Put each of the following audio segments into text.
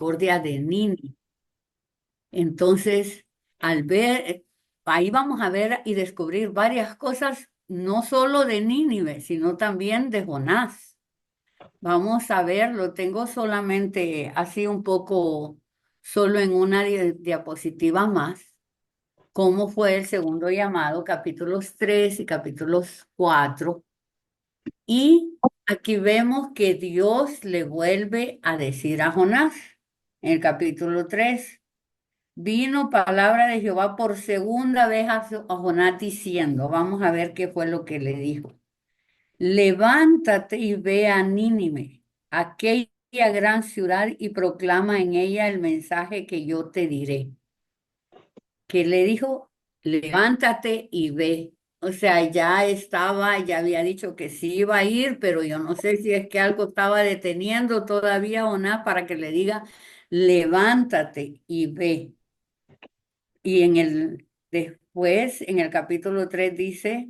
misericordia de Nínive. Entonces, al ver, ahí vamos a ver y descubrir varias cosas, no solo de Nínive, sino también de Jonás. Vamos a ver, lo tengo solamente así un poco, solo en una diapositiva más, cómo fue el segundo llamado, capítulos 3 y capítulos 4. Y aquí vemos que Dios le vuelve a decir a Jonás, en el capítulo 3. Vino palabra de Jehová por segunda vez a Jonás diciendo, vamos a ver qué fue lo que le dijo. Levántate y ve a Nínive, aquella gran ciudad, y proclama en ella el mensaje que yo te diré. Que le dijo, levántate y ve. O sea, ya estaba, ya había dicho que sí iba a ir, pero yo no sé si es que algo estaba deteniendo todavía o nada para que le diga, levántate y ve. Y después, en el capítulo 3 dice,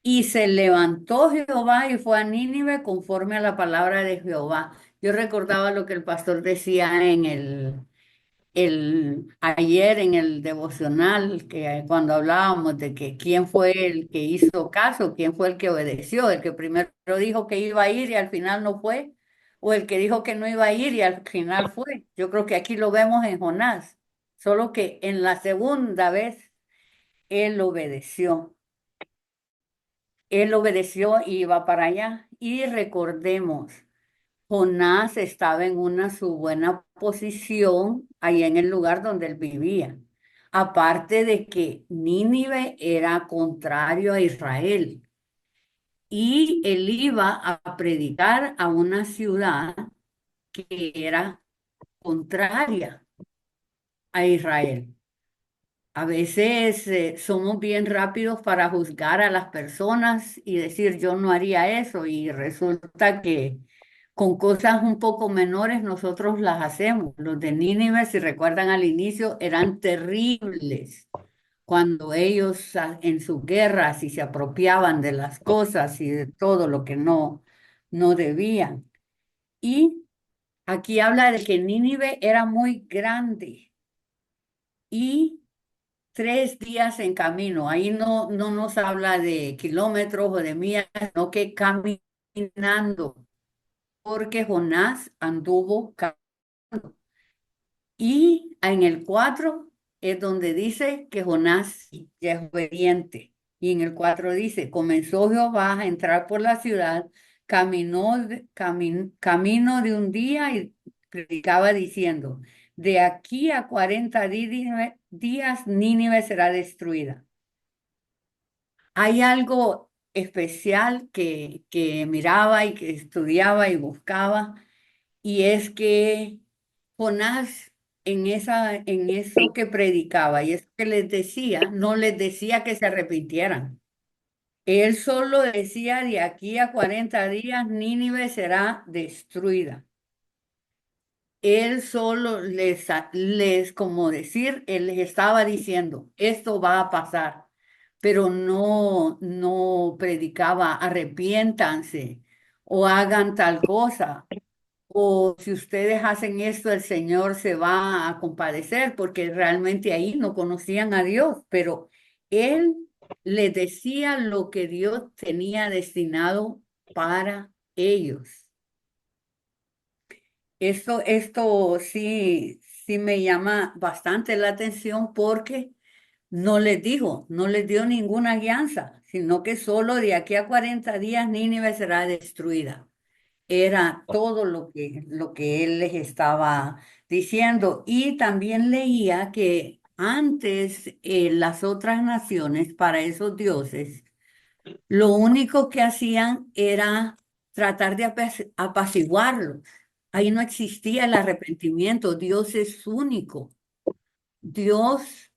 y se levantó Jehová y fue a Nínive conforme a la palabra de Jehová. Yo recordaba lo que el pastor decía en ayer en el devocional, que cuando hablábamos de que quién fue el que hizo caso, quién fue el que obedeció, el que primero dijo que iba a ir y al final no fue, o el que dijo que no iba a ir y al final fue. Yo creo que aquí lo vemos en Jonás, solo que en la segunda vez él obedeció. Él obedeció y iba para allá. Y recordemos, Jonás estaba en una su buena posición allá en el lugar donde él vivía. Aparte de que Nínive era contrario a Israel y él iba a predicar a una ciudad que era contraria a Israel. A veces somos bien rápidos para juzgar a las personas y decir yo no haría eso y resulta que con cosas un poco menores nosotros las hacemos. Los de Nínive, si recuerdan al inicio, eran terribles cuando ellos en sus guerras y se apropiaban de las cosas y de todo lo que no debían. Y aquí habla de que Nínive era muy grande y 3 días en camino. Ahí no nos habla de kilómetros o de millas, sino que caminando, porque Jonás anduvo y en el 4 es donde dice que Jonás ya es obediente. Y en el 4 dice, comenzó Jehová a entrar por la ciudad, camino de un día y predicaba diciendo, de aquí a 40 días Nínive será destruida. Hay algo especial que miraba y que estudiaba y buscaba, y es que Jonás en eso que predicaba y eso que les decía, no les decía que se arrepintieran. Él solo decía, de aquí a 40 días Nínive será destruida. Él solo como decir, él les estaba diciendo, esto va a pasar, pero no predicaba, arrepiéntanse o hagan tal cosa, o si ustedes hacen esto, el Señor se va a compadecer, porque realmente ahí no conocían a Dios, pero él les decía lo que Dios tenía destinado para ellos. Esto sí me llama bastante la atención porque no les dio ninguna guianza, sino que solo de aquí a 40 días Nínive será destruida. Era todo lo que él les estaba diciendo. Y también leía que antes las otras naciones, para esos dioses, lo único que hacían era tratar de apaciguarlo. Ahí no existía el arrepentimiento. Dios es único. Dios,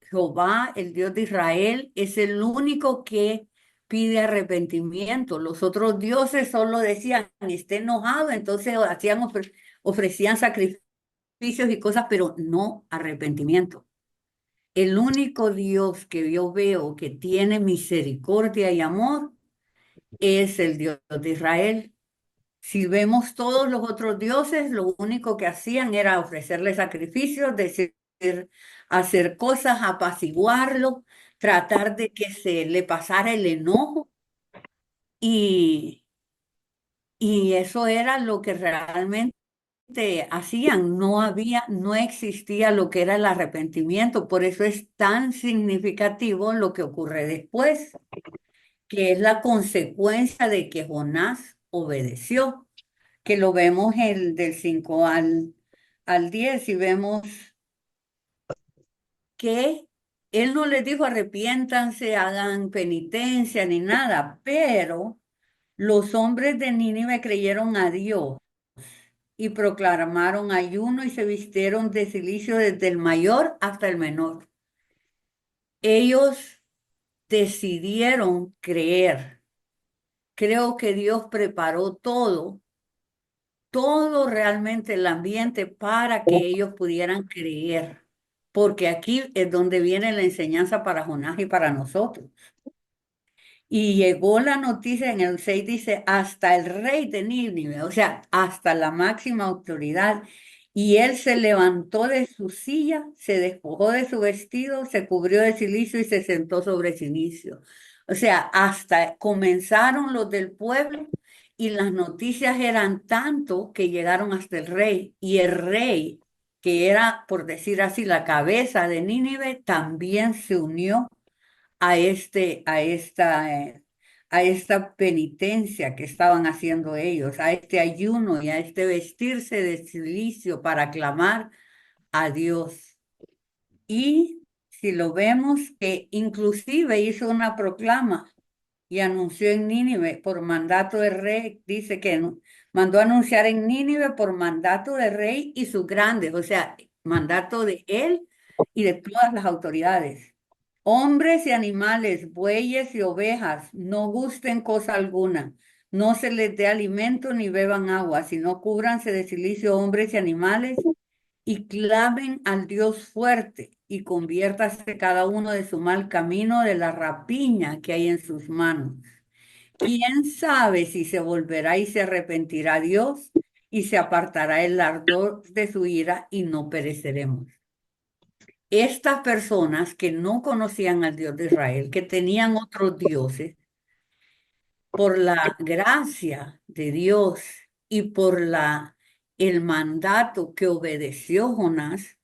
Jehová, el Dios de Israel, es el único que pide arrepentimiento. Los otros dioses solo decían, esté enojado, entonces ofrecían sacrificios y cosas, pero no arrepentimiento. El único Dios que yo veo que tiene misericordia y amor es el Dios de Israel. Si vemos todos los otros dioses, lo único que hacían era ofrecerle sacrificios, decir, hacer cosas, apaciguarlo, tratar de que se le pasara el enojo y, y eso era lo que realmente hacían. No había, no existía lo que era el arrepentimiento. Por eso es tan significativo lo que ocurre después, que es la consecuencia de que Jonás obedeció, que lo vemos el del 5 al 10 y vemos que él no les dijo arrepiéntanse, hagan penitencia ni nada, pero los hombres de Nínive creyeron a Dios y proclamaron ayuno y se vistieron de cilicio desde el mayor hasta el menor. Ellos decidieron creer. Creo que Dios preparó todo realmente el ambiente para que ellos pudieran creer, porque aquí es donde viene la enseñanza para Jonás y para nosotros. Y llegó la noticia en el 6 dice, hasta el rey de Nínive, o sea, hasta la máxima autoridad. Y él se levantó de su silla, se despojó de su vestido, se cubrió de cilicio y se sentó sobre cilicio. O sea, hasta comenzaron los del pueblo y las noticias eran tanto que llegaron hasta el rey. Y el rey, que era, por decir así, la cabeza de Nínive, también se unió a esta penitencia que estaban haciendo ellos, a este ayuno y a este vestirse de silicio para clamar a Dios. Y si lo vemos, que inclusive hizo una proclama y anunció en Nínive por mandato del rey, dice que mandó anunciar en Nínive por mandato del rey y sus grandes, o sea, mandato de él y de todas las autoridades. Hombres y animales, bueyes y ovejas, no gusten cosa alguna, no se les dé alimento ni beban agua, sino cúbranse de silicio hombres y animales y clamen al Dios fuerte y conviértase cada uno de su mal camino de la rapiña que hay en sus manos. ¿Quién sabe si se volverá y se arrepentirá Dios y se apartará el ardor de su ira y no pereceremos? Estas personas que no conocían al Dios de Israel, que tenían otros dioses, por la gracia de Dios y por el mandato que obedeció Jonás,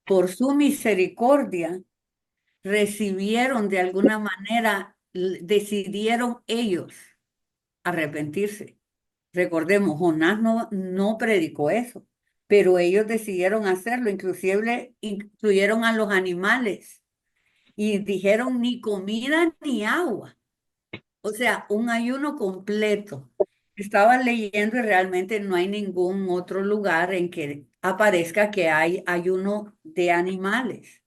por su misericordia, recibieron de alguna manera, decidieron ellos arrepentirse. Recordemos, Jonás no predicó eso, pero ellos decidieron hacerlo, inclusive incluyeron a los animales y dijeron ni comida ni agua, o sea, un ayuno completo. Estaba leyendo y realmente no hay ningún otro lugar en que aparezca que hay ayuno de animales.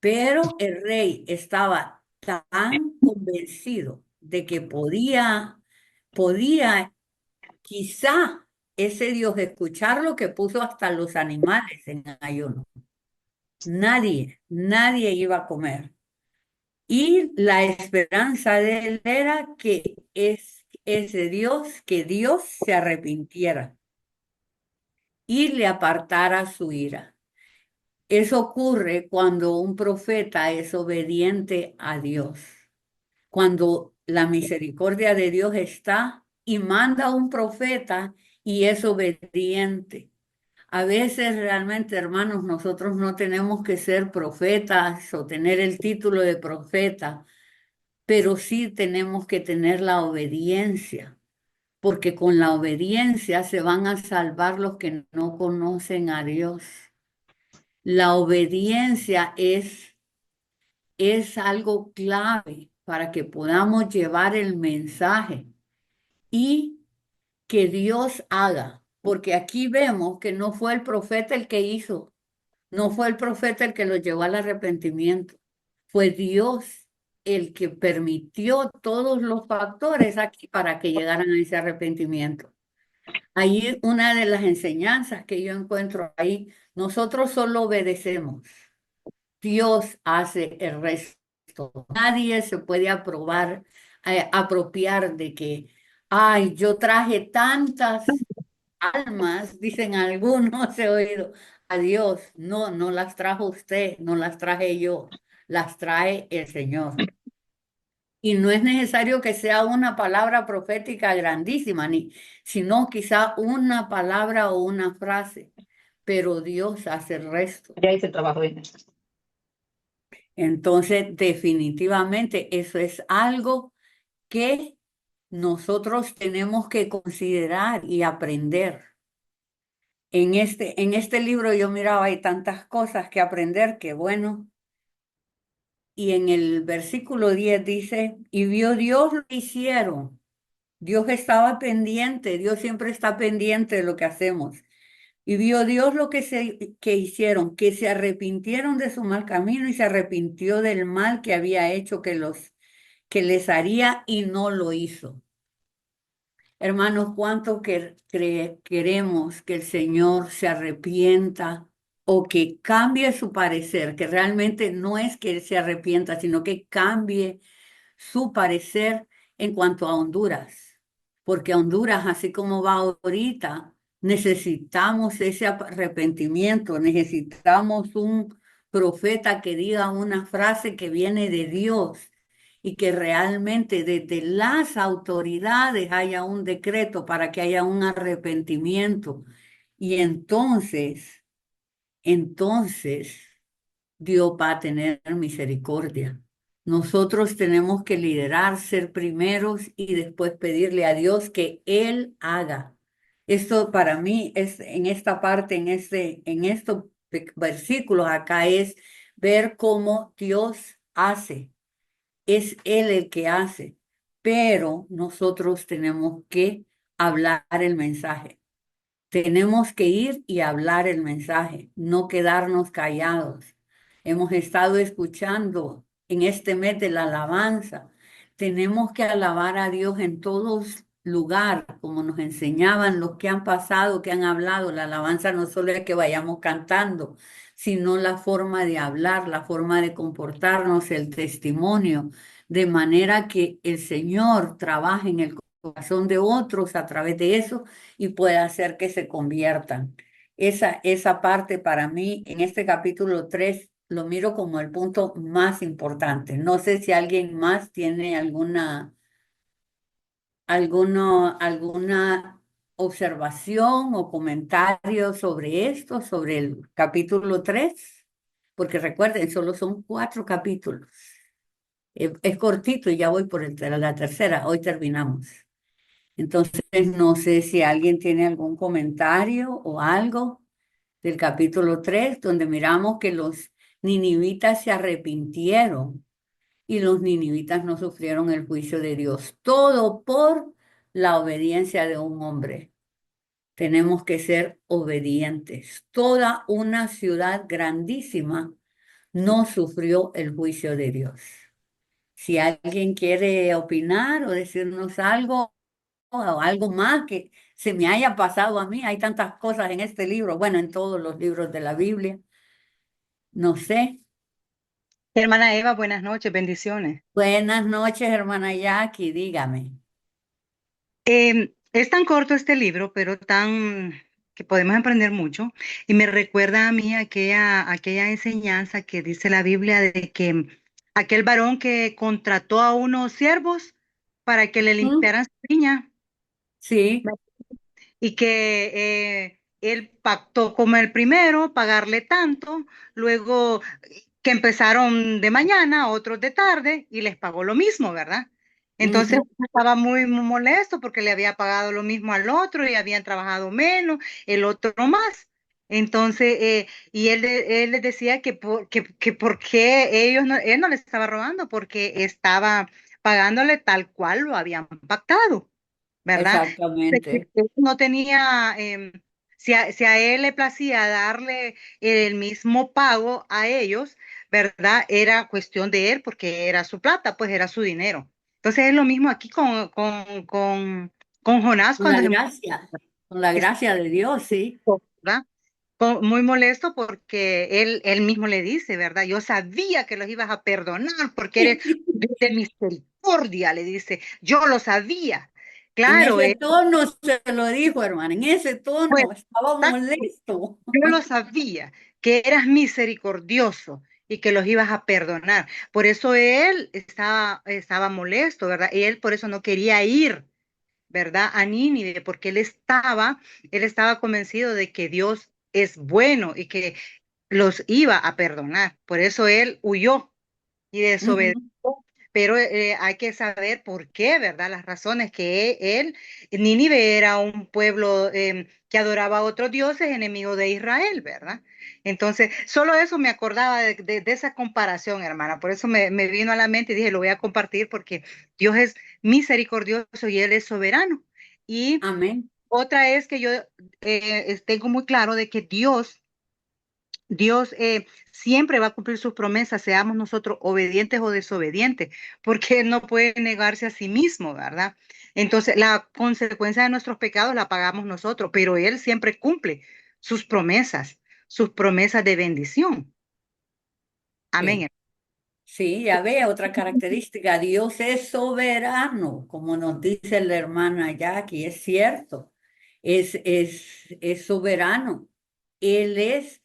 Pero el rey estaba tan convencido de que podía quizá ese Dios escucharlo que puso hasta los animales en ayuno. Nadie iba a comer. Y la esperanza de él era que es ese Dios, que Dios se arrepintiera y le apartara su ira. Eso ocurre cuando un profeta es obediente a Dios, cuando la misericordia de Dios está y manda a un profeta y es obediente. A veces realmente, hermanos, nosotros no tenemos que ser profetas o tener el título de profeta, pero sí tenemos que tener la obediencia, porque con la obediencia se van a salvar los que no conocen a Dios. La obediencia es algo clave para que podamos llevar el mensaje y que Dios haga, porque aquí vemos que no fue el profeta el que hizo, no fue el profeta el que lo llevó al arrepentimiento, fue Dios el que permitió todos los factores aquí para que llegaran a ese arrepentimiento. Ahí una de las enseñanzas que yo encuentro ahí, nosotros solo obedecemos. Dios hace el resto. Nadie se puede apropiar de que Ay, yo traje tantas almas, dicen algunos, he oído, a Dios. No, no las trajo usted, no las traje yo, las trae el Señor. Y no es necesario que sea una palabra profética grandísima, ni, sino quizá una palabra o una frase, pero Dios hace el resto. Ya hice el trabajo bien. Entonces, definitivamente, eso es algo que nosotros tenemos que considerar y aprender. En este libro yo miraba, hay tantas cosas que aprender que bueno. Y en el versículo 10 dice, y vio Dios lo que hicieron. Dios estaba pendiente, Dios siempre está pendiente de lo que hacemos. Y vio Dios lo que hicieron, que se arrepintieron de su mal camino y se arrepintió del mal que había hecho que les haría y no lo hizo. Hermanos, ¿cuánto queremos que el Señor se arrepienta o que cambie su parecer? Que realmente no es que Él se arrepienta, sino que cambie su parecer en cuanto a Honduras. Porque Honduras, así como va ahorita, necesitamos ese arrepentimiento, necesitamos un profeta que diga una frase que viene de Dios y que realmente desde las autoridades haya un decreto para que haya un arrepentimiento. Y entonces Dios va a tener misericordia. Nosotros tenemos que liderar, ser primeros y después pedirle a Dios que Él haga. Esto para mí es en esta parte, en estos versículos acá es ver cómo Dios hace. Es Él el que hace, pero nosotros tenemos que hablar el mensaje. Tenemos que ir y hablar el mensaje, no quedarnos callados. Hemos estado escuchando en este mes de la alabanza. Tenemos que alabar a Dios en todos lugares, como nos enseñaban los que han pasado, que han hablado. La alabanza no solo es que vayamos cantando, sino la forma de hablar, la forma de comportarnos, el testimonio, de manera que el Señor trabaje en el corazón de otros a través de eso y puede hacer que se conviertan. Esa parte para mí en este capítulo 3 lo miro como el punto más importante. No sé si alguien más tiene alguna observación o comentario sobre esto, sobre el capítulo 3 porque recuerden, solo son 4 capítulos. Es cortito y ya voy por la tercera. Hoy terminamos. Entonces, no sé si alguien tiene algún comentario o algo del capítulo 3 donde miramos que los ninivitas se arrepintieron y los ninivitas no sufrieron el juicio de Dios. Todo por la obediencia de un hombre. Tenemos que ser obedientes. Toda una ciudad grandísima no sufrió el juicio de Dios. Si alguien quiere opinar o decirnos algo, o algo más que se me haya pasado a mí. Hay tantas cosas en este libro, bueno, en todos los libros de la Biblia. No sé. Hermana Eva, buenas noches, bendiciones. Buenas noches, hermana Jackie, dígame. Es tan corto este libro, pero tan que podemos aprender mucho. Y me recuerda a mí aquella enseñanza que dice la Biblia de que aquel varón que contrató a unos siervos para que le ¿Mm? limpiaran su viña Sí, y que él pactó con el primero pagarle tanto, luego que empezaron de mañana, otros de tarde, y les pagó lo mismo, ¿verdad? Entonces ujú, estaba muy molesto porque le había pagado lo mismo al otro y habían trabajado menos, el otro más. Entonces, y él les decía que por qué él no le estaba robando, porque estaba pagándole tal cual lo habían pactado. ¿Verdad? De que exactamente. él no tenía, si a él le placía darle el mismo pago a ellos, ¿verdad? Era cuestión de él porque era su plata, pues era su dinero. Entonces es lo mismo aquí con Jonás Con la cuando gracia, con la gracia de Dios, sí. ¿verdad? Muy molesto porque él mismo le dice, ¿verdad? Yo sabía que los ibas a perdonar porque eres de misericordia, le dice, yo lo sabía. En claro, ese tono se lo dijo, hermana, en ese pues, tono estaba molesto. yo lo sabía, que eras misericordioso y que los ibas a perdonar. Por eso él estaba molesto, ¿verdad? Y él por eso no quería ir, ¿verdad? A Nínive, porque él estaba convencido de que Dios es bueno y que los iba a perdonar. Por eso él huyó y desobedeció. Ujú, Pero hay que saber por qué, ¿verdad? Las razones que Nínive era un pueblo que adoraba a otros dioses, enemigo de Israel, ¿verdad? Entonces, solo eso me acordaba de esa comparación, hermana. Por eso me vino a la mente y dije, lo voy a compartir porque Dios es misericordioso y Él es soberano. Y amén. otra es que yo tengo muy claro de que Dios siempre va a cumplir sus promesas, seamos nosotros obedientes o desobedientes, porque Él no puede negarse a sí mismo, ¿verdad? Entonces, la consecuencia de nuestros pecados la pagamos nosotros, pero Él siempre cumple sus promesas de bendición. Sí. Amén. Sí, ya ve, otra característica, Dios es soberano, como nos dice la hermana Jackie, es cierto, es soberano. Él es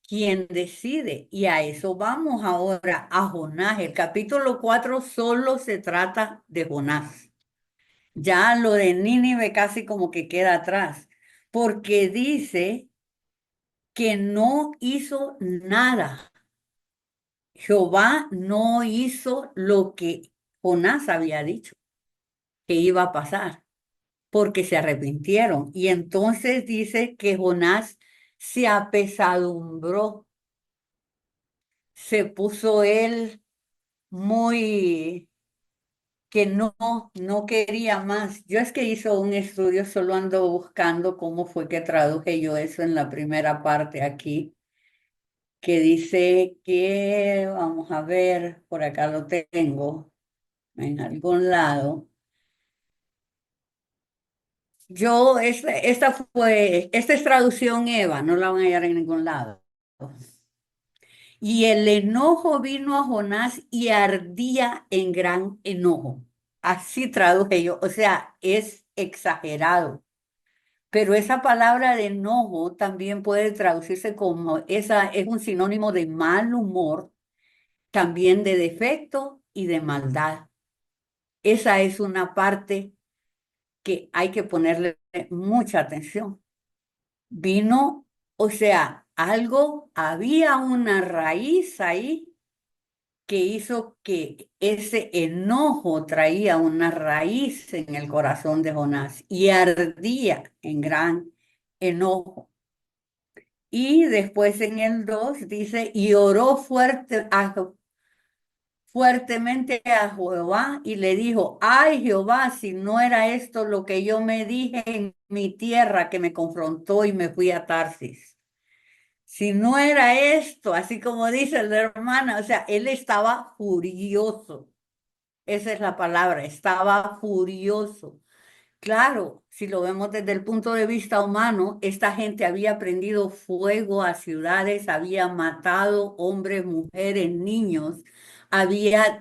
quien decide y a eso vamos ahora a Jonás. El capítulo 4 solo se trata de Jonás. Ya lo de Nínive casi como que queda atrás, porque dice que no hizo nada. Jehová no hizo lo que Jonás había dicho que iba a pasar, porque se arrepintieron. Y entonces dice que Jonás se apesadumbró, se puso él muy que no quería más. Yo es que hizo un estudio, solo ando buscando cómo fue que traduje yo eso en la primera parte aquí, que dice que, vamos a ver, por acá lo tengo en algún lado. Esta es traducción Eva, no la van a hallar en ningún lado. Y el enojo vino a Jonás y ardía en gran enojo. Así traduje yo, o sea, es exagerado. Pero esa palabra de enojo también puede traducirse como, esa es un sinónimo de mal humor, también de defecto y de maldad. Esa es una parte que hay que ponerle mucha atención. Vino, o sea, había una raíz ahí que hizo que ese enojo traía una raíz en el corazón de Jonás y ardía en gran enojo. Y después en el 2 dice, y oró fuertemente a Jehová y le dijo, ay Jehová, si no era esto lo que yo me dije en mi tierra que me confrontó y me fui a Tarsis. Si no era esto, así como dice la hermana, o sea, él estaba furioso. Esa es la palabra, estaba furioso. Claro, si lo vemos desde el punto de vista humano, esta gente había prendido fuego a ciudades, había matado hombres, mujeres, niños, había,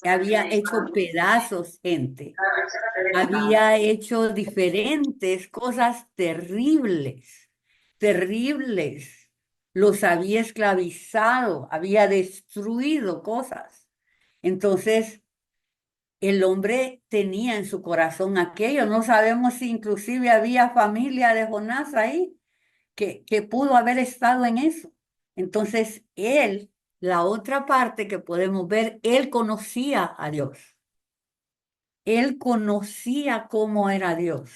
había hecho pedazos gente, había hecho diferentes cosas terribles, terribles. Los había esclavizado, había destruido cosas. Entonces, el hombre tenía en su corazón aquello. No sabemos si inclusive había familia de Jonás ahí que pudo haber estado en eso. Entonces, él, la otra parte que podemos ver, él conocía a Dios. Él conocía cómo era Dios.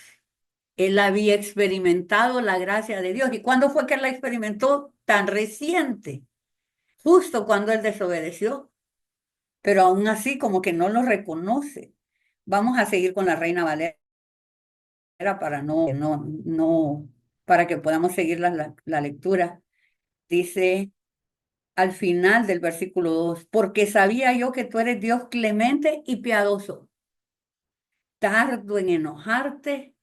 Él había experimentado la gracia de Dios. ¿Y cuándo fue que la experimentó? Tan reciente, justo cuando él desobedeció, pero aún así como que no lo reconoce. Vamos a seguir con la Reina Valera para para que podamos seguir la lectura. Dice al final del versículo 2 porque sabía yo que tú eres Dios clemente y piadoso, tardo en enojarte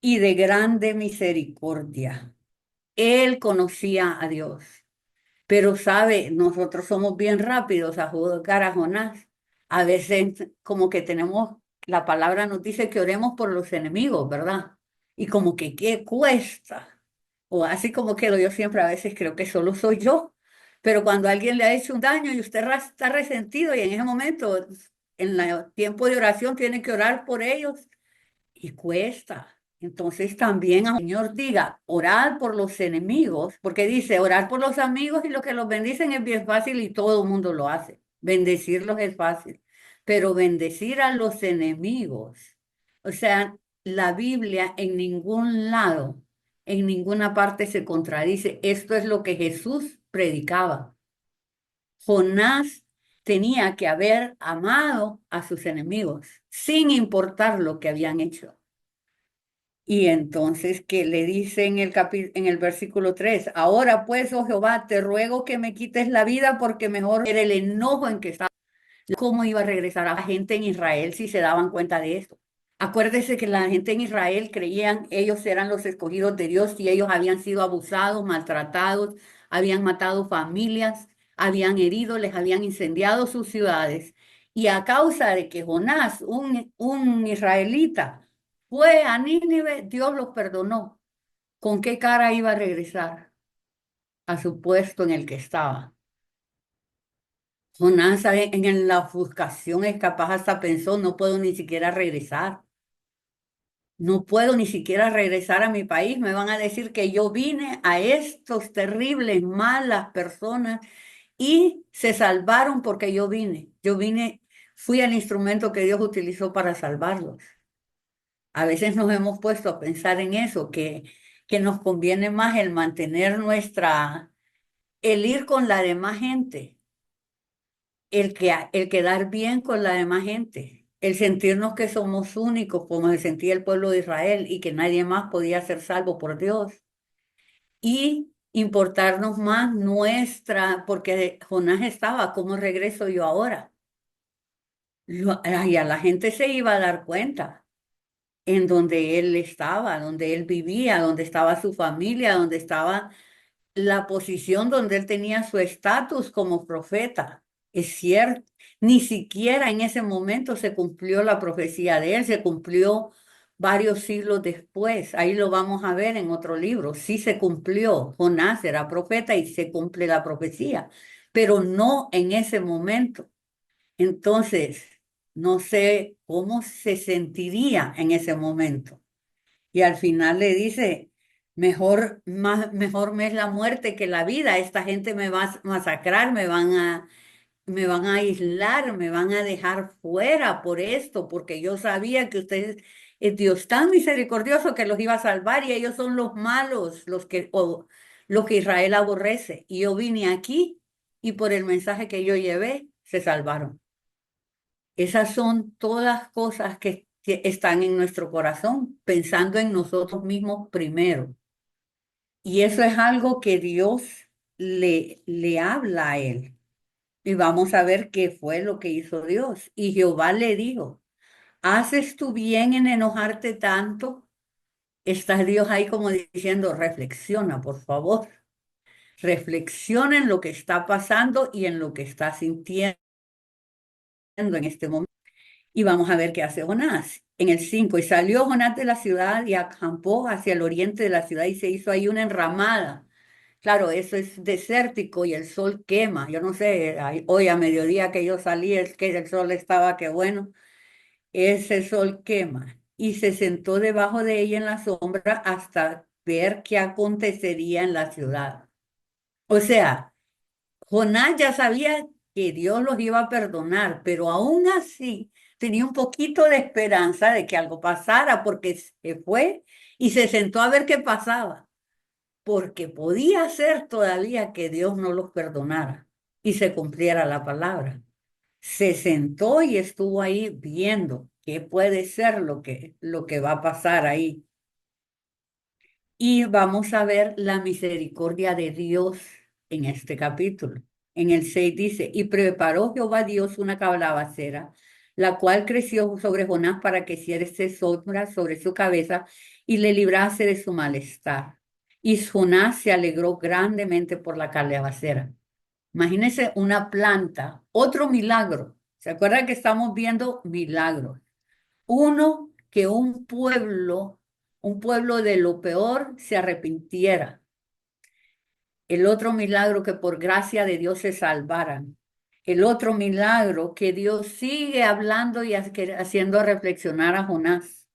y de grande misericordia. Él conocía a Dios, pero sabe, nosotros somos bien rápidos a juzgar a Jonás. A veces como que tenemos la palabra nos dice que oremos por los enemigos, ¿verdad? Y como que qué cuesta. O así como quedo yo siempre, a veces creo que solo soy yo. Pero cuando alguien le ha hecho un daño y usted está resentido y en ese momento, en el tiempo de oración, tiene que orar por ellos y cuesta. Entonces también el Señor diga, orad por los enemigos, porque dice, orar por los amigos y los que los bendicen es bien fácil y todo el mundo lo hace. Bendecirlos es fácil, pero bendecir a los enemigos, o sea, la Biblia en ningún lado, en ninguna parte se contradice. Esto es lo que Jesús predicaba. Jonás tenía que haber amado a sus enemigos, sin importar lo que habían hecho. Y entonces que le dice en en el versículo 3 ahora pues, oh Jehová, te ruego que me quites la vida porque mejor era el enojo en que estaba. ¿Cómo iba a regresar a la gente en Israel si se daban cuenta de esto? Acuérdese que la gente en Israel creían ellos eran los escogidos de Dios y ellos habían sido abusados, maltratados, habían matado familias, habían herido, les habían incendiado sus ciudades. Y a causa de que Jonás, un israelita, fue a Nínive, Dios los perdonó. ¿Con qué cara iba a regresar a su puesto en el que estaba? Jonás en la ofuscación es capaz hasta pensó, no puedo ni siquiera regresar. No puedo ni siquiera regresar a mi país. Me van a decir que yo vine a estos terribles, malas personas y se salvaron porque yo vine. Yo vine, fui el instrumento que Dios utilizó para salvarlos. A veces nos hemos puesto a pensar en eso, que nos conviene más el mantener el ir con la demás gente, el quedar bien con la demás gente, el sentirnos que somos únicos, como se sentía el pueblo de Israel y que nadie más podía ser salvo por Dios. Y importarnos más porque Jonás estaba, ¿cómo regreso yo ahora? Y a la gente se iba a dar cuenta en donde él estaba, donde él vivía, donde estaba su familia, donde estaba la posición donde él tenía su estatus como profeta. Es cierto, ni siquiera en ese momento se cumplió la profecía de él, se cumplió varios siglos después. Ahí lo vamos a ver en otro libro. Sí se cumplió. Jonás era profeta y se cumple la profecía, pero no en ese momento. Entonces, no sé cómo se sentiría en ese momento. Y al final le dice, mejor me es la muerte que la vida. Esta gente me va a masacrar, me van a aislar, me van a dejar fuera por esto, porque yo sabía que ustedes, es Dios tan misericordioso que los iba a salvar y ellos son los malos, los que Israel aborrece. Y yo vine aquí y por el mensaje que yo llevé, se salvaron. Esas son todas cosas que están en nuestro corazón, pensando en nosotros mismos primero. Y eso es algo que Dios le habla a él. Y vamos a ver qué fue lo que hizo Dios. Y Jehová le dijo, ¿haces tú bien en enojarte tanto? Está Dios ahí como diciendo, reflexiona, por favor. Reflexiona en lo que está pasando y en lo que está sintiendo en este momento. Y vamos a ver qué hace Jonás. En el 5 y salió Jonás de la ciudad y acampó hacia el oriente de la ciudad y se hizo ahí una enramada. Claro, eso es desértico y el sol quema. Yo no sé, hoy a mediodía que yo salí, es que el sol estaba que bueno, ese sol quema. Y se sentó debajo de ella en la sombra hasta ver qué acontecería en la ciudad. O sea, Jonás ya sabía que Dios los iba a perdonar, pero aún así tenía un poquito de esperanza de que algo pasara, porque se fue y se sentó a ver qué pasaba, porque podía ser todavía que Dios no los perdonara y se cumpliera la palabra. Se sentó y estuvo ahí viendo qué puede ser lo que va a pasar ahí. Y vamos a ver la misericordia de Dios en este capítulo. En el 6 dice, y preparó Jehová Dios una calabacera, la cual creció sobre Jonás para que hiciese sombra sobre su cabeza y le librase de su malestar. Y Jonás se alegró grandemente por la calabacera. Imagínense una planta, otro milagro. ¿Se acuerdan que estamos viendo milagros? Uno, que un pueblo de lo peor se arrepintiera. El otro milagro, que por gracia de Dios se salvaran. El otro milagro, que Dios sigue hablando y haciendo reflexionar a Jonás.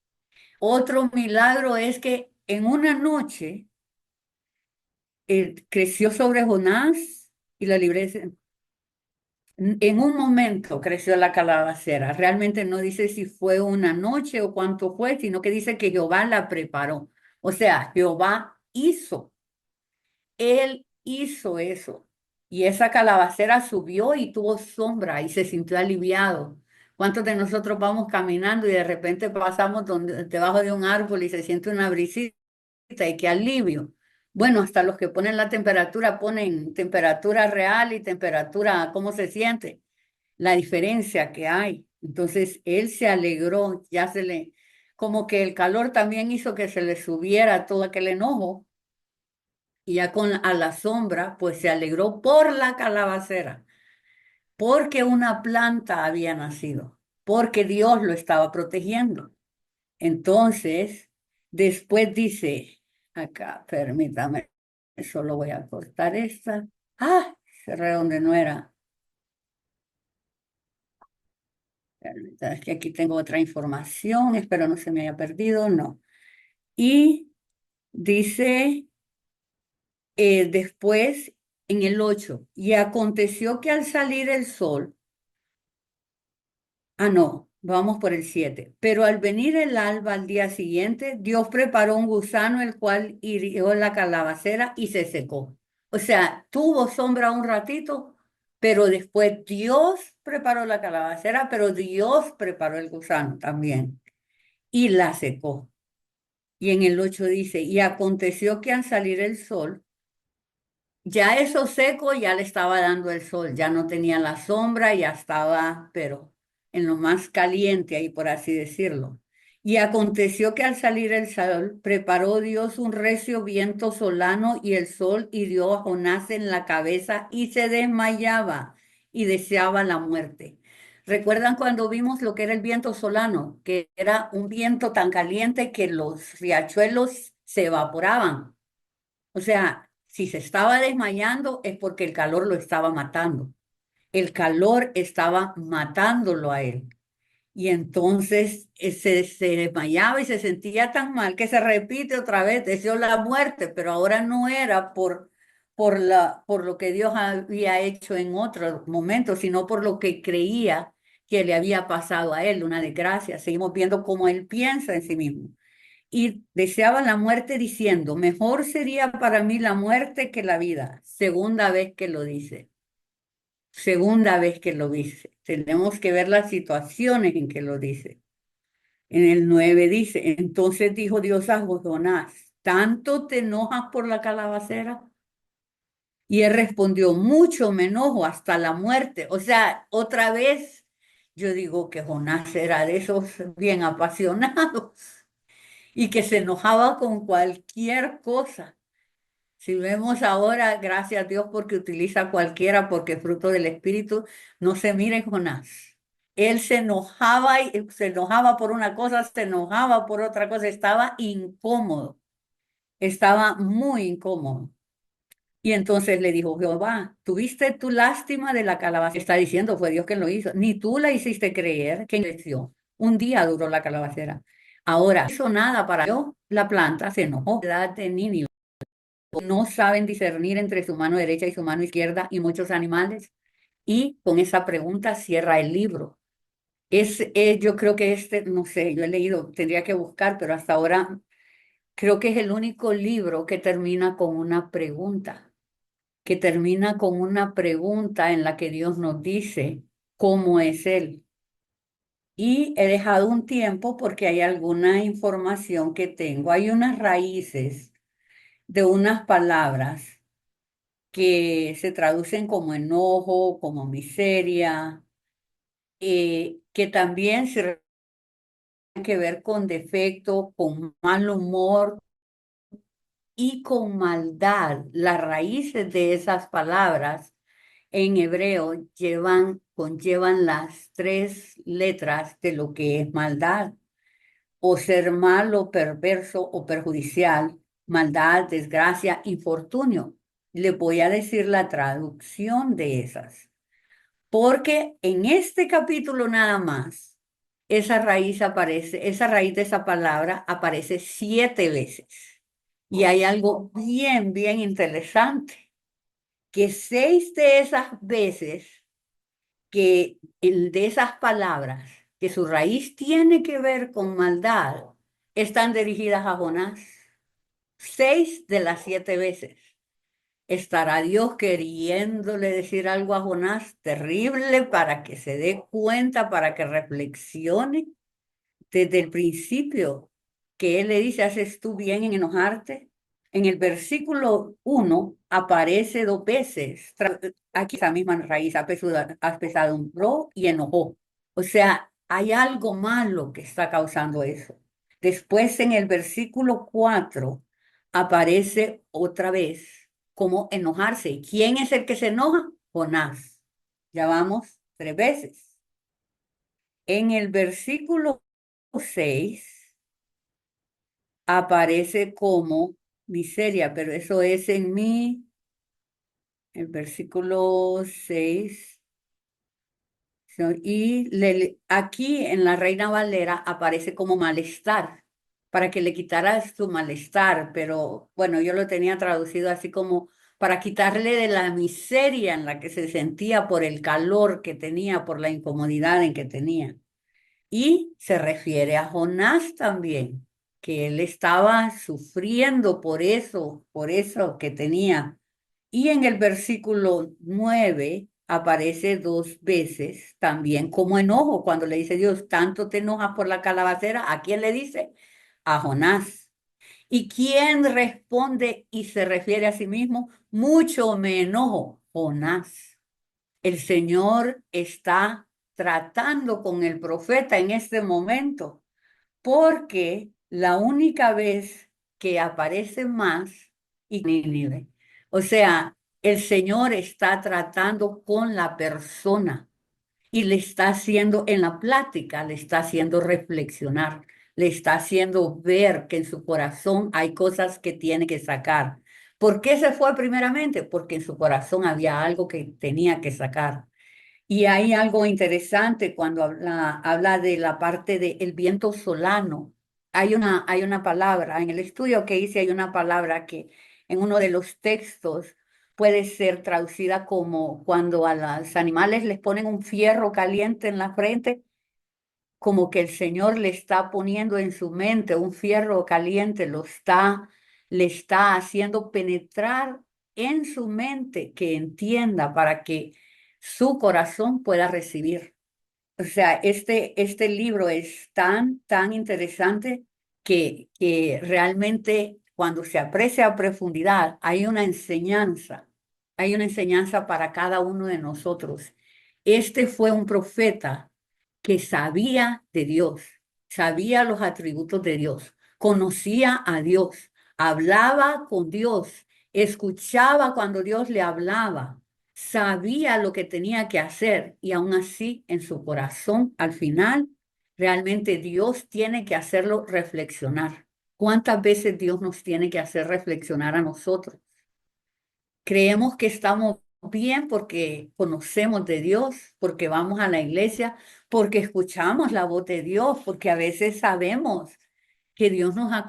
Otro milagro es que en una noche creció sobre Jonás y la libreza. En un momento creció la calabacera. Realmente no dice si fue una noche o cuánto fue, sino que dice que Jehová la preparó. O sea, Jehová hizo. Él hizo eso. Y esa calabacera subió y tuvo sombra y se sintió aliviado. ¿Cuántos de nosotros vamos caminando y de repente pasamos debajo de un árbol y se siente una brisita y qué alivio? Bueno, hasta los que ponen la temperatura ponen temperatura real y temperatura, ¿cómo se siente? La diferencia que hay. Entonces él se alegró, como que el calor también hizo que se le subiera todo aquel enojo y ya a la sombra, pues se alegró por la calabacera, porque una planta había nacido, porque Dios lo estaba protegiendo. Entonces, después dice, acá, permítame, solo voy a cortar esta. Ah, cerré donde no era. Permítame, es que aquí tengo otra información, espero no se me haya perdido, no. Y dice después en el 8 y aconteció que al salir el sol, no, vamos por el 7. Pero al venir el alba al día siguiente, Dios preparó un gusano, el cual hirió la calabacera y se secó. O sea, tuvo sombra un ratito, pero después Dios preparó la calabacera, pero Dios preparó el gusano también y la secó. Y en el 8 dice, y aconteció que al salir el sol, ya eso seco ya le estaba dando el sol, ya no tenía la sombra, ya estaba, pero en lo más caliente ahí, por así decirlo. Y aconteció que al salir el sol, preparó Dios un recio viento solano y el sol hirió a Jonás en la cabeza y se desmayaba y deseaba la muerte. ¿Recuerdan cuando vimos lo que era el viento solano? Que era un viento tan caliente que los riachuelos se evaporaban. O sea, si se estaba desmayando es porque el calor lo estaba matando. El calor estaba matándolo a él. Y entonces se desmayaba y se sentía tan mal que se repite otra vez, deseó la muerte, pero ahora no era por lo que Dios había hecho en otro momento, sino por lo que creía que le había pasado a él, una desgracia. Seguimos viendo cómo él piensa en sí mismo y deseaba la muerte diciendo, mejor sería para mí la muerte que la vida. Segunda vez que lo dice, segunda vez que lo dice. Tenemos que ver las situaciones en que lo dice. En el 9 dice, entonces dijo Dios a Jonás, ¿tanto te enojas por la calabacera? Y él respondió, mucho me enojo hasta la muerte. O sea, otra vez, yo digo que Jonás era de esos bien apasionados y que se enojaba con cualquier cosa. Si vemos ahora, gracias a Dios porque utiliza cualquiera, porque fruto del Espíritu, no se mire Jonás. Él se enojaba y se enojaba por una cosa, se enojaba por otra cosa, estaba incómodo, estaba muy incómodo. Y entonces le dijo Jehová, ¿tuviste tu lástima de la calabaza? Está diciendo, fue Dios quien lo hizo. Ni tú la hiciste creer que creció. Un día duró la calabacera. Ahora, no hizo nada para Dios, la planta se enojó. La edad de Nínive. No saben discernir entre su mano derecha y su mano izquierda y muchos animales. Y con esa pregunta cierra el libro. Yo creo que no sé, yo he leído, tendría que buscar, pero hasta ahora creo que es el único libro que termina con una pregunta, que termina con una pregunta en la que Dios nos dice cómo es Él. Y he dejado un tiempo porque hay alguna información que tengo. Hay unas raíces de unas palabras que se traducen como enojo, como miseria, que también se tienen que ver con defecto, con mal humor y con maldad. Las raíces de esas palabras en hebreo conllevan las tres letras de lo que es maldad. o ser malo, perverso o perjudicial, maldad, desgracia, infortunio. Le voy a decir la traducción de esas, porque en este capítulo nada más, esa raíz aparece, esa raíz de esa palabra aparece 7 veces. Y hay algo bien, bien interesante, que 6 de esas veces de esas palabras, que su raíz tiene que ver con maldad, están dirigidas a Jonás. 6 de las 7 veces. ¿Estará Dios queriéndole decir algo a Jonás terrible para que se dé cuenta, para que reflexione desde el principio que él le dice, ¿haces tú bien en enojarte? En el versículo 1 aparece 2 veces. Aquí esa misma raíz, apesadumbró y enojó. O sea, hay algo malo que está causando eso. Después en el versículo 4 aparece otra vez como enojarse. ¿Y quién es el que se enoja? Jonás. Ya vamos 3 veces. En el versículo 6 aparece como miseria, pero eso es en mí, el versículo 6. Y aquí en la Reina Valera aparece como malestar, para que le quitara su malestar, pero bueno, yo lo tenía traducido así como para quitarle de la miseria en la que se sentía por el calor que tenía, por la incomodidad en que tenía. Y se refiere a Jonás también, que él estaba sufriendo por eso que tenía. Y en el versículo 9 aparece 2 veces también como enojo, cuando le dice Dios, tanto te enojas por la calabacera, ¿a quién le dice? A Jonás. ¿Y quién responde y se refiere a sí mismo? Mucho me enojo, Jonás. El Señor está tratando con el profeta en este momento, porque la única vez que aparece más y Nínive. O sea, el Señor está tratando con la persona y le está haciendo en la plática, le está haciendo reflexionar, le está haciendo ver que en su corazón hay cosas que tiene que sacar. ¿Por qué se fue primeramente? Porque en su corazón había algo que tenía que sacar. Y hay algo interesante cuando habla de la parte del viento solano. Hay una palabra, en el estudio que hice hay una palabra que en uno de los textos puede ser traducida como cuando a los animales les ponen un fierro caliente en la frente, como que el Señor le está poniendo en su mente un fierro caliente, le está haciendo penetrar en su mente que entienda para que su corazón pueda recibir. O sea, este libro es tan, tan interesante que realmente cuando se aprecia a profundidad hay una enseñanza para cada uno de nosotros. Este fue un profeta que sabía de Dios, sabía los atributos de Dios, conocía a Dios, hablaba con Dios, escuchaba cuando Dios le hablaba, sabía lo que tenía que hacer y aún así en su corazón, al final, realmente Dios tiene que hacerlo reflexionar. ¿Cuántas veces Dios nos tiene que hacer reflexionar a nosotros? Creemos que estamos bien porque conocemos de Dios, porque vamos a la iglesia, porque escuchamos la voz de Dios, porque a veces sabemos que Dios nos ha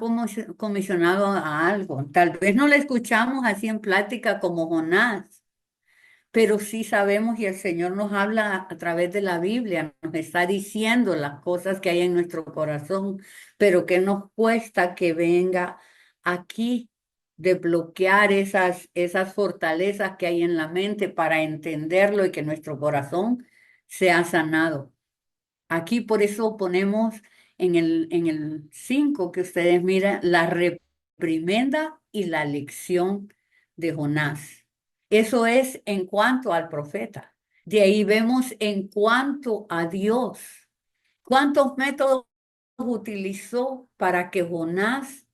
comisionado a algo. Tal vez no le escuchamos así en plática como Jonás, pero sí sabemos y el Señor nos habla a través de la Biblia, nos está diciendo las cosas que hay en nuestro corazón, pero que nos cuesta que venga aquí desbloquear esas fortalezas que hay en la mente para entenderlo y que nuestro corazón sea sanado. Aquí por eso ponemos en el 5 que ustedes miran la reprimenda y la lección de Jonás. Eso es en cuanto al profeta. De ahí vemos en cuanto a Dios. ¿Cuántos métodos utilizó para que Jonás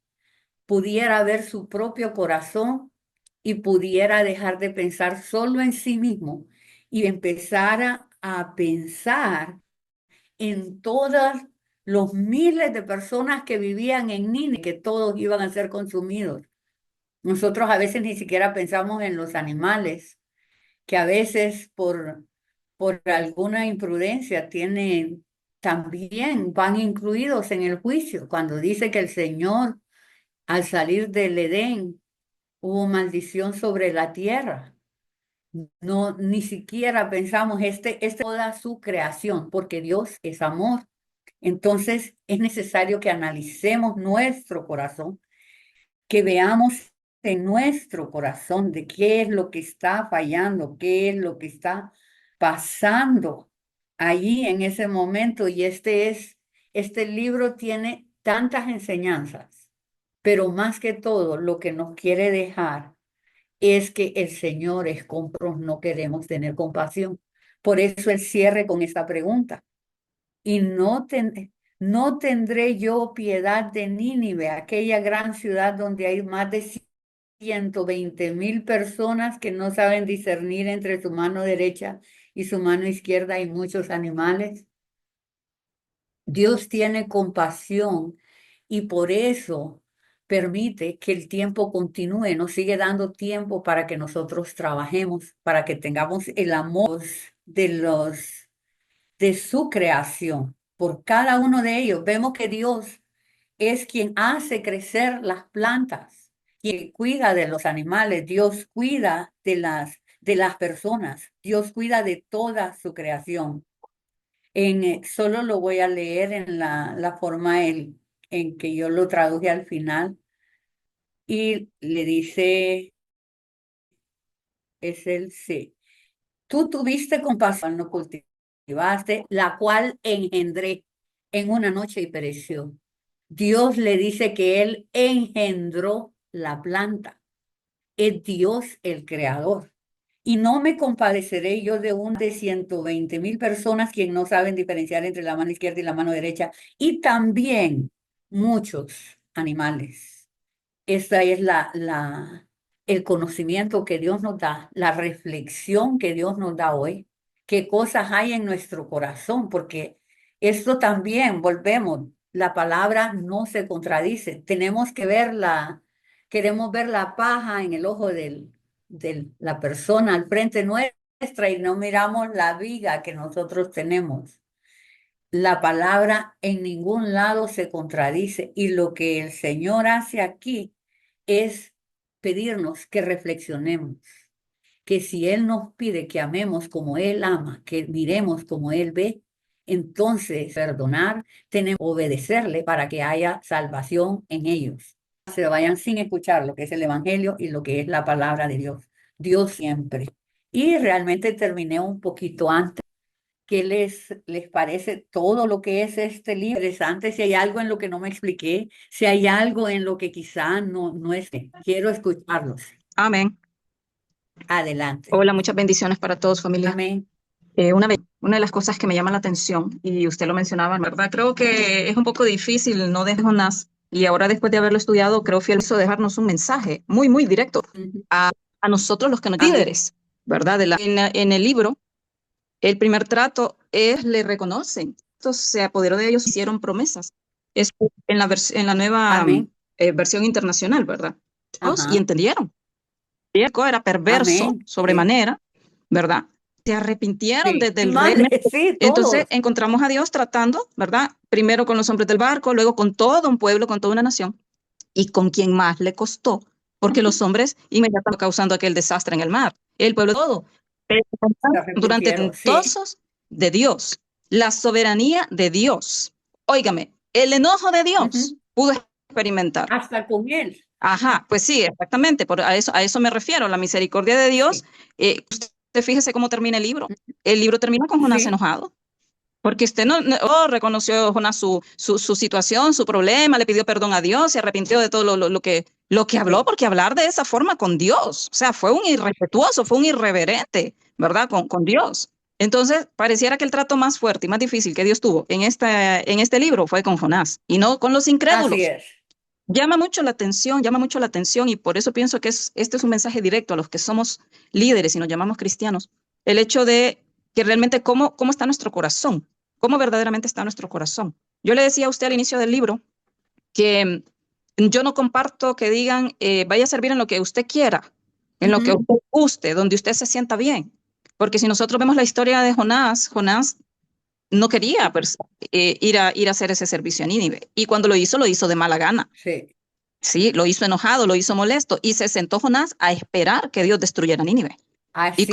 pudiera ver su propio corazón y pudiera dejar de pensar solo en sí mismo y empezara a pensar en todas los miles de personas que vivían en Nínive, que todos iban a ser consumidos. Nosotros a veces ni siquiera pensamos en los animales, que a veces por alguna imprudencia tienen, también van incluidos en el juicio. Cuando dice que el Señor, al salir del Edén, hubo maldición sobre la tierra. No, ni siquiera pensamos toda su creación, porque Dios es amor. Entonces es necesario que analicemos nuestro corazón, que veamos en nuestro corazón de qué es lo que está fallando, qué es lo que está pasando allí en ese momento. Y este libro tiene tantas enseñanzas, pero más que todo lo que nos quiere dejar es que el Señor es no queremos tener compasión. Por eso el cierre con esta pregunta. Y no tendré yo piedad de Nínive, aquella gran ciudad donde hay más de 120,000 personas que no saben discernir entre su mano derecha y su mano izquierda y muchos animales. Dios tiene compasión y por eso permite que el tiempo continúe, nos sigue dando tiempo para que nosotros trabajemos, para que tengamos el amor de su creación por cada uno de ellos. Vemos que Dios es quien hace crecer las plantas, quien cuida de los animales, Dios cuida de las personas, Dios cuida de toda su creación. Solo lo voy a leer en la forma en que yo lo traduje al final y le dice, es el sí. Tú tuviste compasión, no cultivaste, la cual engendré en una noche y pereció. Dios le dice que Él engendró la planta. Es Dios el creador. Y no me compadeceré yo de 120,000 personas quien no saben diferenciar entre la mano izquierda y la mano derecha, y también muchos animales. Esa es el conocimiento que Dios nos da, la reflexión que Dios nos da hoy, qué cosas hay en nuestro corazón, porque esto también, volvemos, la palabra no se contradice. Tenemos que queremos ver la paja en el ojo de la persona al frente nuestra y no miramos la viga que nosotros tenemos. La palabra en ningún lado se contradice y lo que el Señor hace aquí es pedirnos que reflexionemos, que si Él nos pide que amemos como Él ama, que miremos como Él ve, entonces perdonar, tenemos que obedecerle para que haya salvación en ellos. Se vayan sin escuchar lo que es el Evangelio y lo que es la palabra de Dios. Dios siempre. Y realmente terminé un poquito antes. ¿Qué les parece todo lo que es este libro? Interesante, si hay algo en lo que no me expliqué, si hay algo en lo que quizá no esté. Quiero escucharlos. Amén. Adelante. Hola, muchas bendiciones para todos, familia. Amén. Una de las cosas que me llama la atención, y usted lo mencionaba, ¿verdad? Creo que es un poco difícil no dejar Jonás, y ahora después de haberlo estudiado, creo fiel hizo dejarnos un mensaje muy, muy directo Ujú. a nosotros los que nos Amén. líderes, ¿verdad? En el libro, el primer trato es, le reconocen, estos se apoderó de ellos, hicieron promesas. Es en la nueva Amén. versión internacional, ¿verdad? Y Ajá. entendieron. Era perverso Amén. Sí. sobremanera, ¿verdad? Se arrepintieron Sí. desde Y el más, rey. sí, Entonces todos. encontramos a Dios tratando, ¿verdad? Primero con los hombres del barco, luego con todo un pueblo, con toda una nación, y con quien más le costó, porque los hombres inmediatamente causando aquel desastre en el mar, el pueblo todo, pero Se durante arrepintieron. Sí. tentosos de Dios, la soberanía de Dios. Óigame, el enojo de Dios Ujú. pudo experimentar. Hasta con él. Ajá, pues sí, exactamente, a eso me refiero, la misericordia de Dios. Sí. Usted fíjese cómo termina el libro. El libro termina con Jonás Sí. enojado, porque usted reconoció Jonás su situación, su problema, le pidió perdón a Dios, se arrepintió de todo lo que habló, Sí. porque hablar de esa forma con Dios, o sea, fue un irrespetuoso, fue un irreverente, ¿verdad? Con Dios. Entonces, pareciera que el trato más fuerte y más difícil que Dios tuvo en este libro fue con Jonás y no con los Así incrédulos. es. Llama mucho la atención y por eso pienso que este es un mensaje directo a los que somos líderes y nos llamamos cristianos. El hecho de que realmente cómo está nuestro corazón, cómo verdaderamente está nuestro corazón. Yo le decía a usted al inicio del libro que yo no comparto que digan, vaya a servir en lo que usted quiera, en lo que a Ujú. usted guste, donde usted se sienta bien. Porque si nosotros vemos la historia de Jonás, Jonás no quería pues, ir a hacer ese servicio a Nínive. Y cuando lo hizo de mala gana. Sí, Sí, lo hizo enojado, lo hizo molesto. Y se sentó Jonás a esperar que Dios destruyera Nínive. Y así es.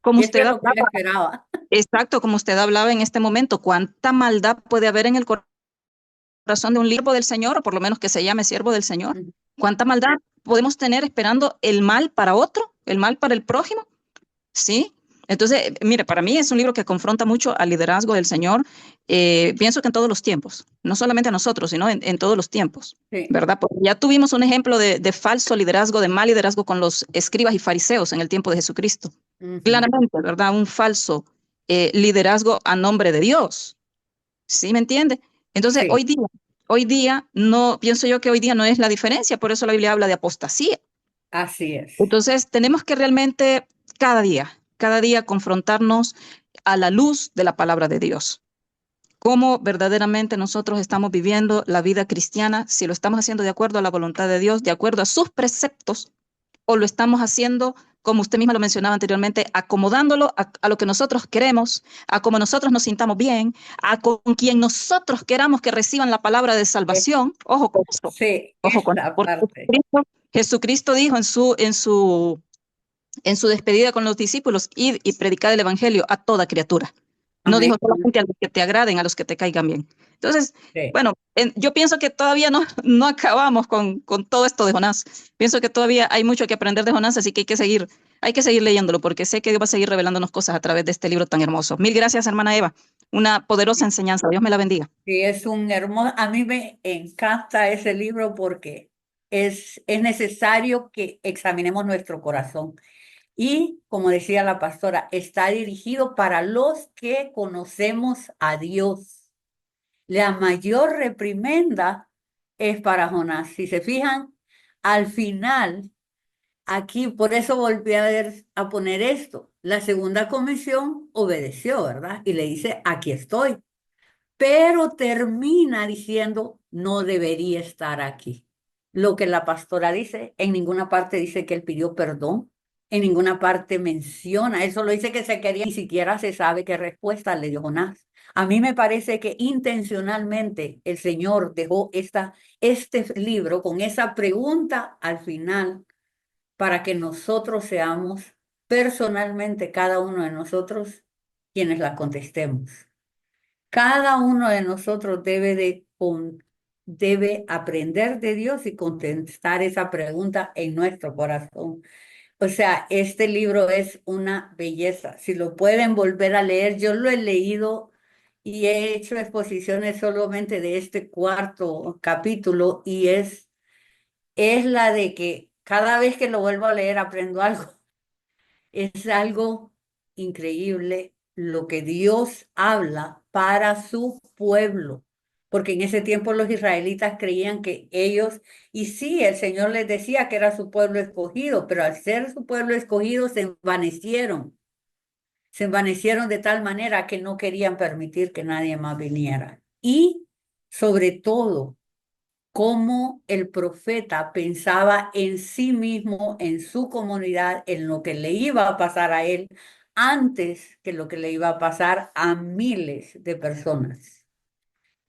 como Eso usted es lo que él hablaba, esperaba. exacto, como usted hablaba en este momento, cuánta maldad puede haber en el corazón de un siervo del Señor, o por lo menos que se llame siervo del Señor. Ujú. Cuánta maldad podemos tener esperando el mal para otro, el mal para el prójimo. ¿Sí? Entonces, mire, para mí es un libro que confronta mucho al liderazgo del Señor. Pienso que en todos los tiempos, no solamente a nosotros, sino en todos los tiempos, Sí. ¿verdad? Porque ya tuvimos un ejemplo de falso liderazgo, de mal liderazgo con los escribas y fariseos en el tiempo de Jesucristo. Ujú. Claramente, ¿verdad? Un falso liderazgo a nombre de Dios. ¿Sí me entiende? Entonces, Sí, hoy día, no, pienso yo que hoy día no es la diferencia, por eso la Biblia habla de apostasía. así es. Entonces, tenemos que realmente cada día confrontarnos a la luz de la palabra de Dios. Cómo verdaderamente nosotros estamos viviendo la vida cristiana, si lo estamos haciendo de acuerdo a la voluntad de Dios, de acuerdo a sus preceptos, o lo estamos haciendo, como usted misma lo mencionaba anteriormente, acomodándolo a lo que nosotros queremos, a como nosotros nos sintamos bien, a con quien nosotros queramos que reciban la palabra de Es- salvación. Ojo con esto, sí, ojo con esa porque parte. Jesucristo dijo en su despedida con los discípulos, id y predicad el evangelio a toda criatura. No Amén. dijo solamente a los que te agraden, a los que te caigan bien. Entonces, Sí. bueno, yo pienso que todavía no acabamos con todo esto de Jonás. Pienso que todavía hay mucho que aprender de Jonás, así que hay que seguir leyéndolo, porque sé que Dios va a seguir revelándonos cosas a través de este libro tan hermoso. Mil gracias, hermana Eva. Una poderosa enseñanza. Dios me la bendiga. Sí, es un hermoso, a mí me encanta ese libro porque es necesario que examinemos nuestro corazón. Y como decía la pastora, está dirigido para los que conocemos a Dios. La mayor reprimenda es para Jonás. Si se fijan, al final, aquí, por eso volví a poner esto. La segunda comisión obedeció, ¿verdad? Y le dice, aquí estoy, pero termina diciendo, no debería estar aquí. Lo que la pastora dice, en ninguna parte dice que él pidió perdón, en ninguna parte menciona, eso lo dice que se quería, ni siquiera se sabe qué respuesta le dio Jonás. A mí me parece que intencionalmente el Señor dejó este libro con esa pregunta al final para que nosotros seamos personalmente, cada uno de nosotros, quienes la contestemos. Cada uno de nosotros debe aprender de Dios y contestar esa pregunta en nuestro corazón. O sea, este libro es una belleza. Si lo pueden volver a leer, yo lo he leído y he hecho exposiciones solamente de este cuarto capítulo y es la de que cada vez que lo vuelvo a leer aprendo algo. Es algo increíble lo que Dios habla para su pueblo, porque en ese tiempo los israelitas creían que ellos, y sí, el Señor les decía que era su pueblo escogido, pero al ser su pueblo escogido se envanecieron de tal manera que no querían permitir que nadie más viniera. Y sobre todo, cómo el profeta pensaba en sí mismo, en su comunidad, en lo que le iba a pasar a él, antes que lo que le iba a pasar a miles de personas.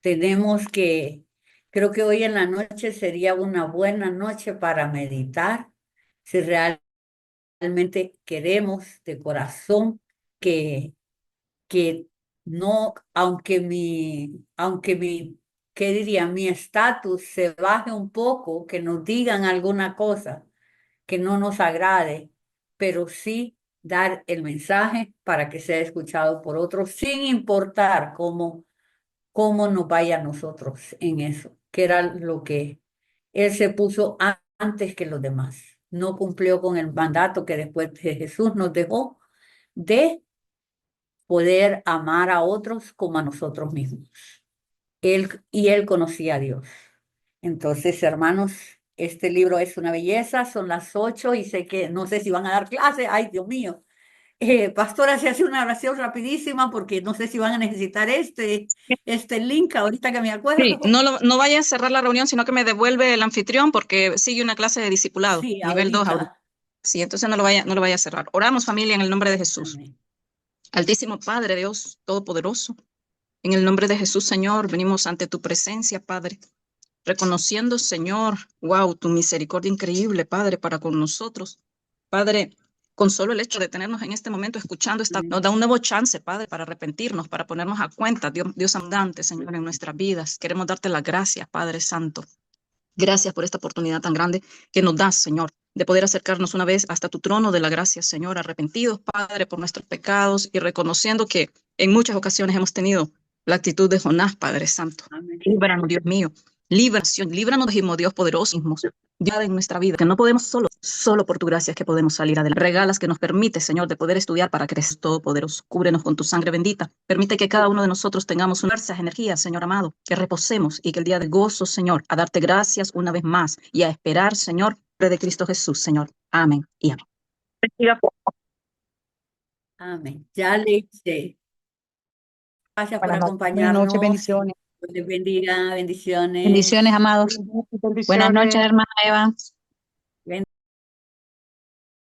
Tenemos que, creo que hoy en la noche sería una buena noche para meditar, si realmente queremos de corazón que que no, ¿qué diría? Mi estatus se baje un poco, que nos digan alguna cosa que no nos agrade, pero sí dar el mensaje para que sea escuchado por otros, sin importar cómo nos vaya a nosotros en eso, que era lo que él se puso antes que los demás. No cumplió con el mandato que después de Jesús nos dejó de poder amar a otros como a nosotros mismos. Él conocía a Dios. Entonces, hermanos, este libro es una belleza, son las 8 y sé que no sé si van a dar clase, ay Dios mío, Pastora, se hace una oración rapidísima porque no sé si van a necesitar este link ahorita que me Sí, acuerdo. no vaya a cerrar la reunión, sino que me devuelve el anfitrión porque sigue una clase de discipulado, Sí, nivel 2 ahorita. ahorita. Sí, entonces no lo vaya a cerrar. Oramos, familia, en el nombre de Jesús. Amén. Altísimo Padre, Dios Todopoderoso, en el nombre de Jesús, Señor, venimos ante tu presencia, Padre, reconociendo, Señor, wow, tu misericordia increíble, Padre, para con nosotros. Padre, con solo el hecho de tenernos en este momento escuchando esta, nos Amén. da un nuevo chance, Padre, para arrepentirnos, para ponernos a cuenta, Dios abundante, Señor, en nuestras vidas. Queremos darte las gracias, Padre Santo. Gracias por esta oportunidad tan grande que nos das, Señor, de poder acercarnos una vez hasta tu trono de la gracia, Señor, arrepentidos, Padre, por nuestros pecados y reconociendo que en muchas ocasiones hemos tenido la actitud de Jonás, Padre Santo. Amén. Líbranos, Dios mío. Liberación, líbranos, Dios poderoso, ya en nuestra vida, que no podemos solo por tu gracia es que podemos salir adelante. Regalas que nos permite, Señor, de poder estudiar para crecer todopoderoso. Cúbrenos con tu sangre bendita. Permite que cada uno de nosotros tengamos fuerzas, energías, Señor amado, que reposemos y que el día de gozo, Señor, a darte gracias una vez más y a esperar, Señor, de Cristo Jesús, Señor. Amén y amén. Amén. Ya le hice. Gracias por Buenas noches, acompañarnos. bendiciones. Dios les bendiga. Bendiciones, Bendiciones. amados. Buenas noches, Bendiciones. hermana Eva.